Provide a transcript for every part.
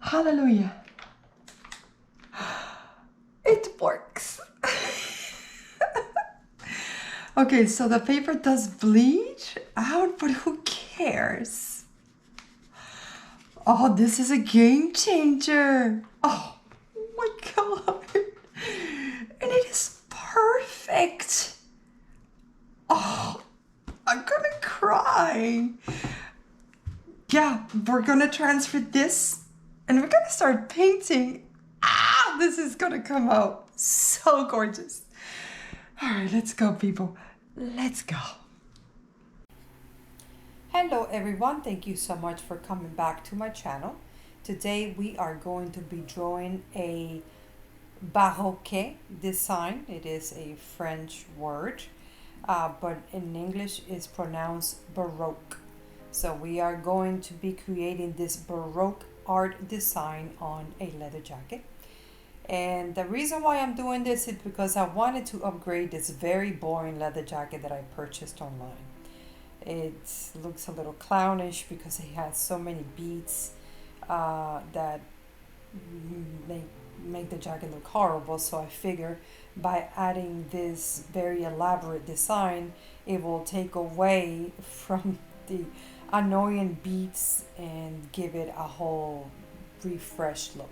Hallelujah. It works. Okay, so the paper does bleed out, but who cares? Oh, this is a game changer. Oh my God. And it is perfect. Oh, I'm gonna cry. Yeah, we're gonna transfer this and we're gonna start painting. This is gonna come out so gorgeous. All right, let's go, people. Let's go. Hello, everyone. Thank you so much for coming back to my channel. Today, we are going to be drawing a baroque design. It is a French word, but in English it's pronounced baroque. So we are going to be creating this baroque art design on a leather jacket. And the reason why I'm doing this is because I wanted to upgrade this very boring leather jacket that I purchased online. It looks a little clownish because it has so many beads that make the jacket look horrible. So I figure by adding this very elaborate design, it will take away from the annoying beads and give it a whole refreshed look.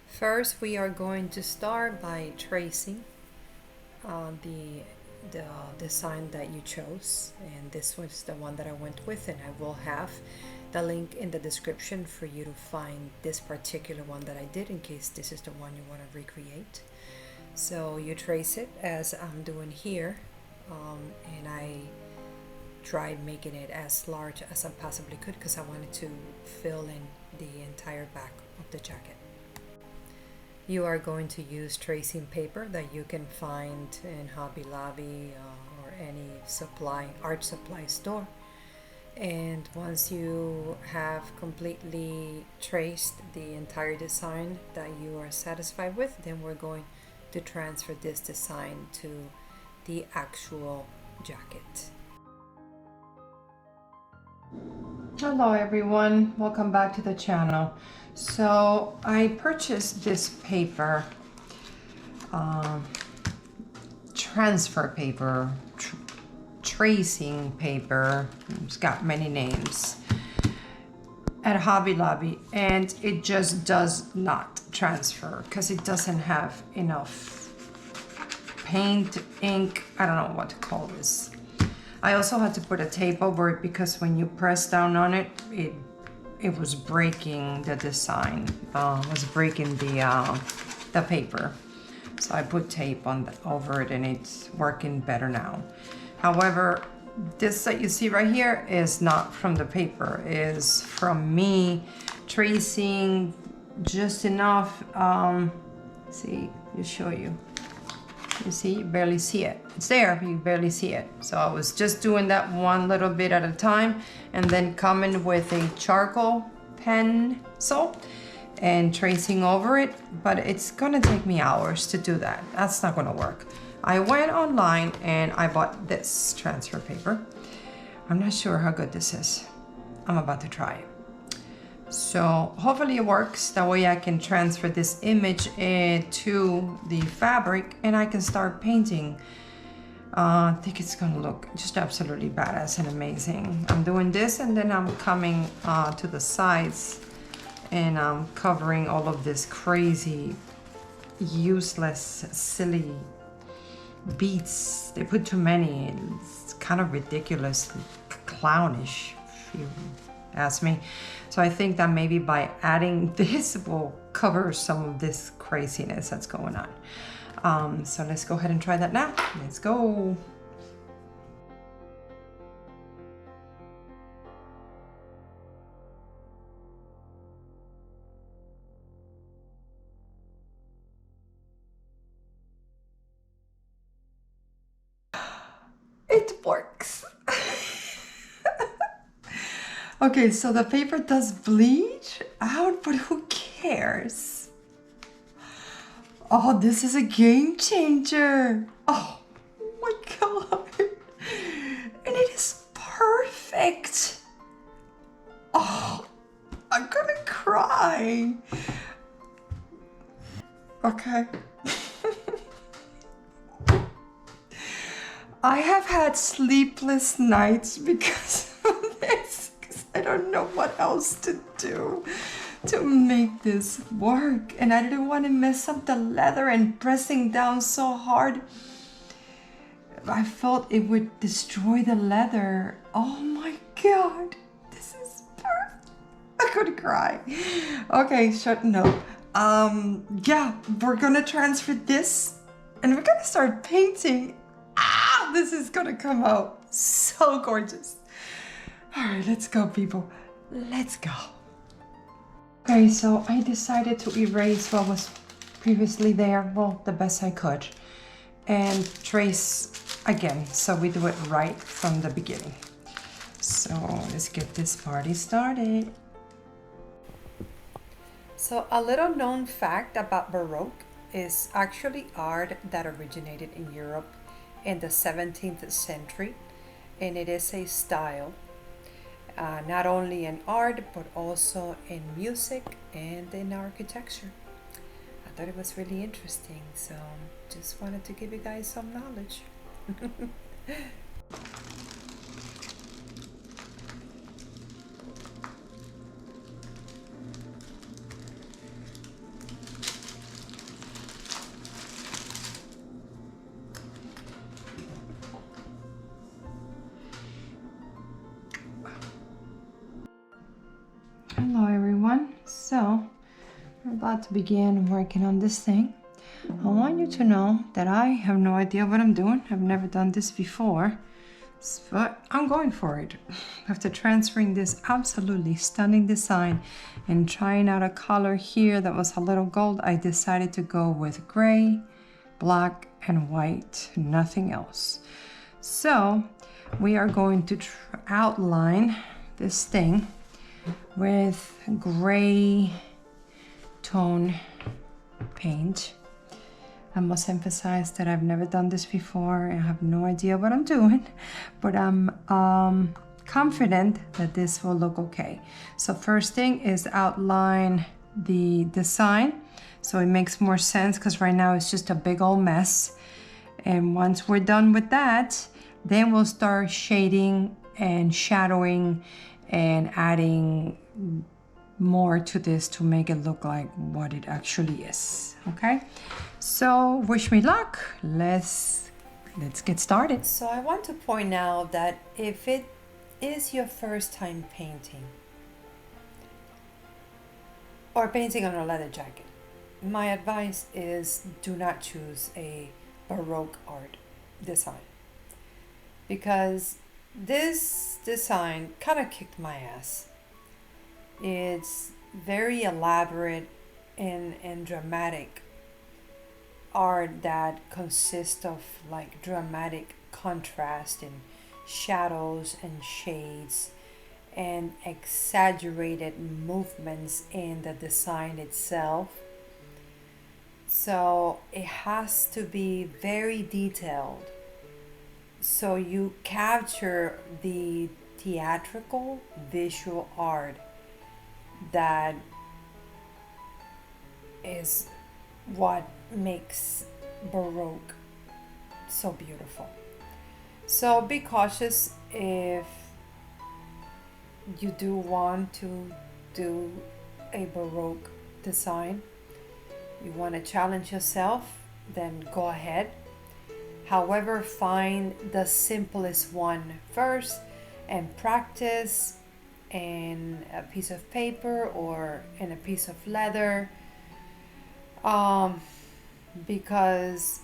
First, we are going to start by tracing the design that you chose, and this was the one that I went with, and I will have the link in the description for you to find this particular one that I did in case this is the one you want to recreate. So you trace it as I'm doing here, and I tried making it as large as I possibly could because I wanted to fill in the entire back of the jacket. You are going to use tracing paper that you can find in Hobby Lobby or any art supply store. And once you have completely traced the entire design that you are satisfied with, then we're going to transfer this design to the actual jacket. Hello everyone, welcome back to the channel. So I purchased this paper, transfer paper, tracing paper, it's got many names, at Hobby Lobby, and it just does not transfer because it doesn't have enough paint, ink, I don't know what to call this. I also had to put a tape over it because when you press down on it, it was breaking the design, was breaking the paper. So I put tape over it and it's working better now. However, this that you see right here is not from the paper, is from me tracing just enough. See, you show you. You see, you barely see it. It's there, but you barely see it. So I was just doing that one little bit at a time and then coming with a charcoal pencil and tracing over it, but it's gonna take me hours to do that. That's not gonna work. I went online and I bought this transfer paper. I'm not sure how good this is. I'm about to try it. So hopefully it works. That way I can transfer this image to the fabric and I can start painting. I think it's gonna look just absolutely badass and amazing. I'm doing this and then I'm coming to the sides and I'm covering all of this crazy, useless, silly beads. They put too many. It's kind of ridiculous, clownish, if you ask me. So I think that maybe by adding this will cover some of this craziness that's going on. So let's go ahead and try that now. Let's go. It works. Okay, so the paper does bleed out, but who cares? Oh, this is a game changer. Oh my God. And it is perfect. Oh, I'm gonna gonna cry. Okay. I have had sleepless nights because of this, because I don't know what else to do to make this work. And I didn't want to mess up the leather, and pressing down so hard, I felt it would destroy the leather. Oh my God, this is perfect. I could cry. Okay, shutting up. Yeah, we're gonna transfer this and we're gonna start painting. This is gonna come out so gorgeous. All right, let's go, people. Let's go. Okay, so I decided to erase what was previously there, well, the best I could, and trace again, so we do it right from the beginning. So let's get this party started. So a little known fact about Baroque is actually art that originated in Europe in the 17th century, and it is a style not only in art but also in music and in architecture. I thought it was really interesting, so just wanted to give you guys some knowledge. Hello everyone, so we're about to begin working on this thing. I want you to know that I have no idea what I'm doing. I've never done this before, but I'm going for it. After transferring this absolutely stunning design and trying out a color here that was a little gold, I decided to go with gray, black, and white, nothing else. So we are going to outline this thing with gray tone paint. I must emphasize that I've never done this before. I have no idea what I'm doing, but I'm confident that this will look okay. So first thing is outline the design so it makes more sense, because right now it's just a big old mess. And once we're done with that, then we'll start shading and shadowing and adding more to this to make it look like what it actually is. Okay, so wish me luck. Let's get started. So I want to point out that if it is your first time painting or painting on a leather jacket, my advice is do not choose a Baroque art design, because this design kind of kicked my ass. It's very elaborate and dramatic art that consists of like dramatic contrast and shadows and shades and exaggerated movements in the design itself. So it has to be very detailed, so you capture the theatrical visual art that is what makes Baroque so beautiful. So be cautious if you do want to do a Baroque design. You want to challenge yourself, then go ahead. However, find the simplest one first and practice in a piece of paper or in a piece of leather, because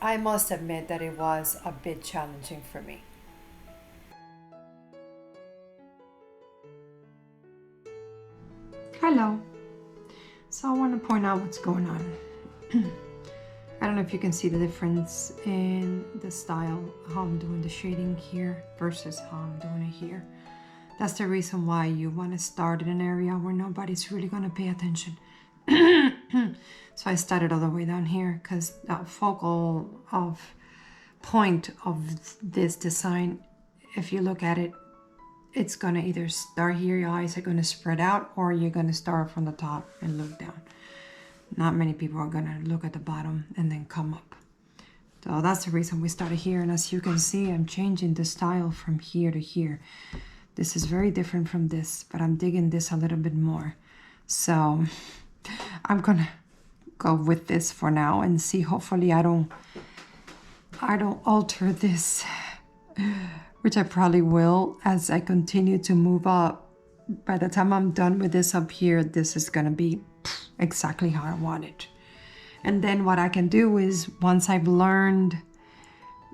I must admit that it was a bit challenging for me. Hello. So I want to point out what's going on. I don't know if you can see the difference in the style, how I'm doing the shading here versus how I'm doing it here. That's the reason why you want to start in an area where nobody's really going to pay attention. So I started all the way down here because the focal point of this design, if you look at it, it's gonna either start here, your eyes are gonna spread out, or you're gonna start from the top and look down. Not many people are gonna look at the bottom and then come up. So that's the reason we started here. And as you can see, I'm changing the style from here to here. This is very different from this, but I'm digging this a little bit more. So I'm gonna go with this for now and see. Hopefully I don't alter this, which I probably will as I continue to move up. By the time I'm done with this up here, this is gonna be exactly how I want it. And then what I can do is, once I've learned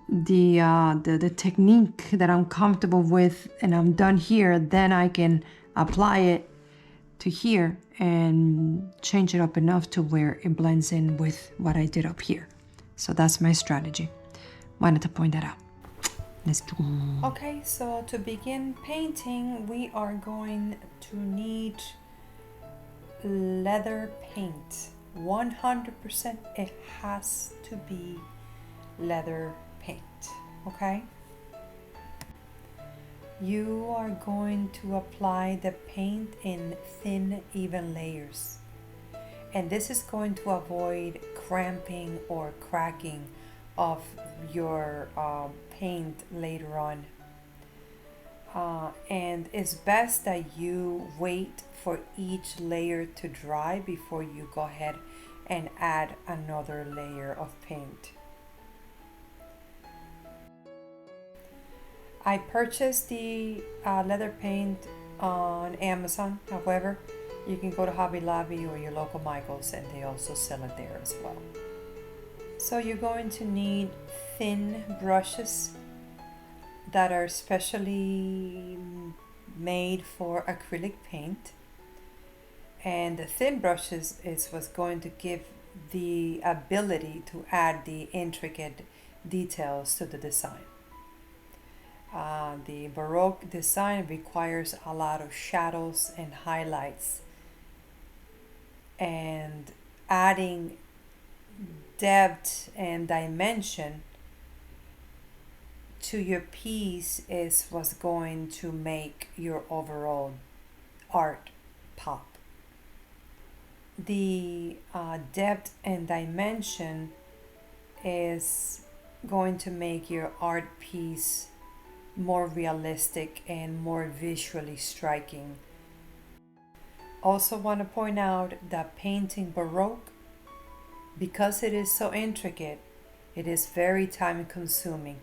the technique that I'm comfortable with and I'm done here, then I can apply it to here and change it up enough to where it blends in with what I did up here. So that's my strategy. Wanted to point that out. Let's do. Okay, so to begin painting, we are going to need leather paint. 100% it has to be leather paint. Okay, you are going to apply the paint in thin, even layers, and this is going to avoid cramping or cracking of your paint later on. And it's best that you wait for each layer to dry before you go ahead and add another layer of paint. I purchased the leather paint on Amazon. However, you can go to Hobby Lobby or your local Michaels and they also sell it there as well. So you're going to need thin brushes that are specially made for acrylic paint. And the thin brushes is what's going to give the ability to add the intricate details to the design. The Baroque design requires a lot of shadows and highlights, and adding depth and dimension to your piece is what's going to make your overall art pop. The depth and dimension is going to make your art piece more realistic and more visually striking. Also want to point out that painting Baroque, because it is so intricate, it is very time consuming.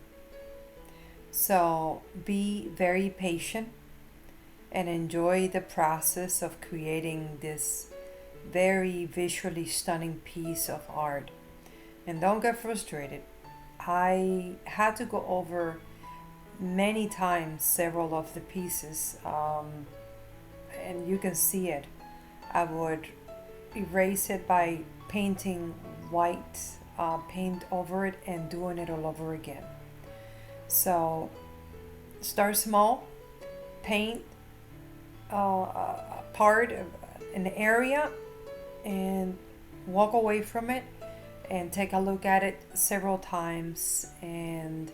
So be very patient and enjoy the process of creating this very visually stunning piece of art. And don't get frustrated. I had to go over many times several of the pieces, and you can see it. I would erase it by painting white paint over it and doing it all over again. So start small, paint a part of an area and walk away from it and take a look at it several times, and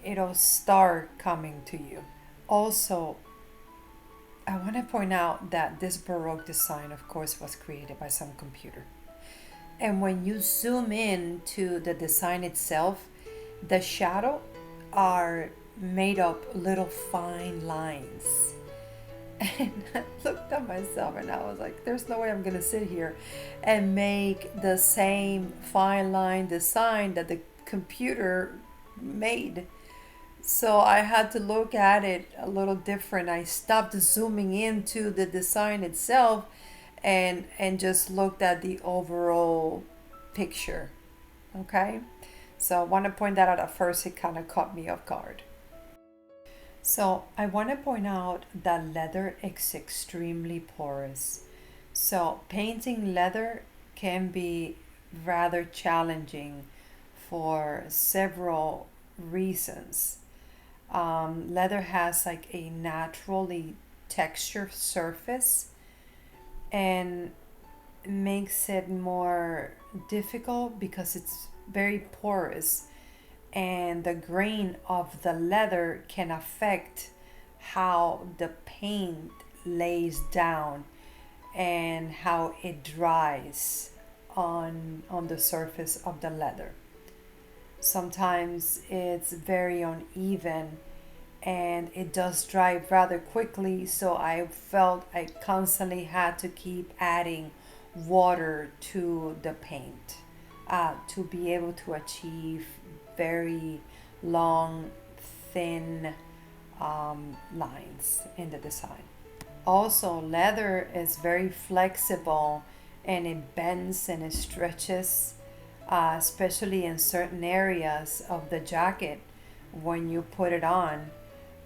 it'll start coming to you. Also, I want to point out that this Baroque design, of course, was created by some computer. And when you zoom in to the design itself, the shadow are made up little fine lines. And I looked at myself and I was like, there's no way I'm going to sit here and make the same fine line design that the computer made. So I had to look at it a little different. I stopped zooming into the design itself and just looked at the overall picture. Okay, so I want to point that out. At first it kind of caught me off guard. So I want to point out that leather is extremely porous. So painting leather can be rather challenging for several reasons. Leather has like a naturally textured surface and makes it more difficult because it's very porous, and the grain of the leather can affect how the paint lays down and how it dries on the surface of the leather. Sometimes it's very uneven and it does dry rather quickly, so I felt I constantly had to keep adding water to the paint to be able to achieve very long, thin lines in the design. Also, leather is very flexible and it bends and it stretches, especially in certain areas of the jacket when you put it on.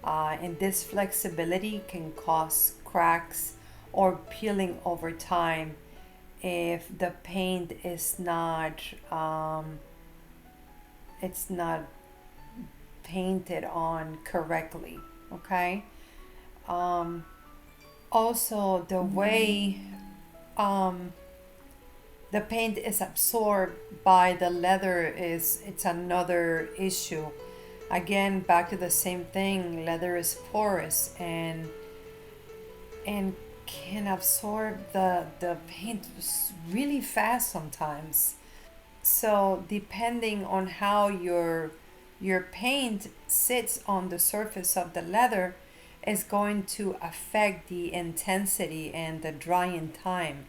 And this flexibility can cause cracks or peeling over time if the paint is not it's not painted on correctly. Okay. Also, the way um, the paint is absorbed by the leather is it's another issue. Again, back to the same thing. Leather is porous and can absorb the paint really fast sometimes. So depending on how your paint sits on the surface of the leather is going to affect the intensity and the drying time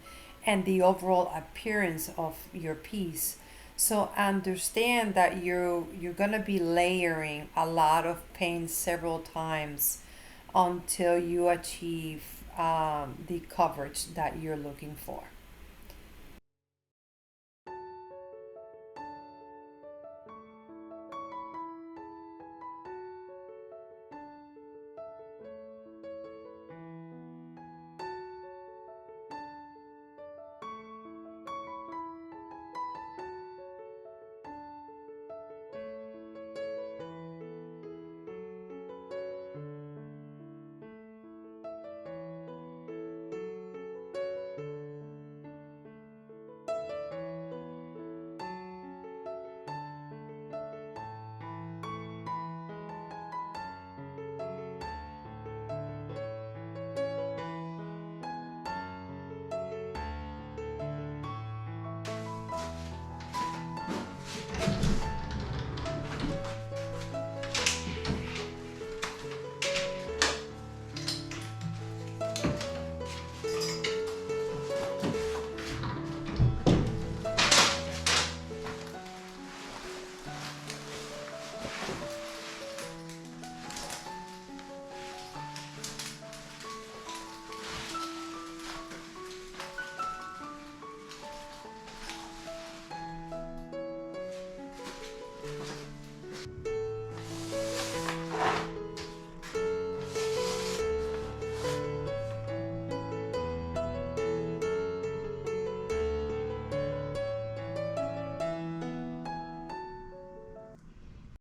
and the overall appearance of your piece. So understand that you're gonna be layering a lot of paint several times until you achieve the coverage that you're looking for.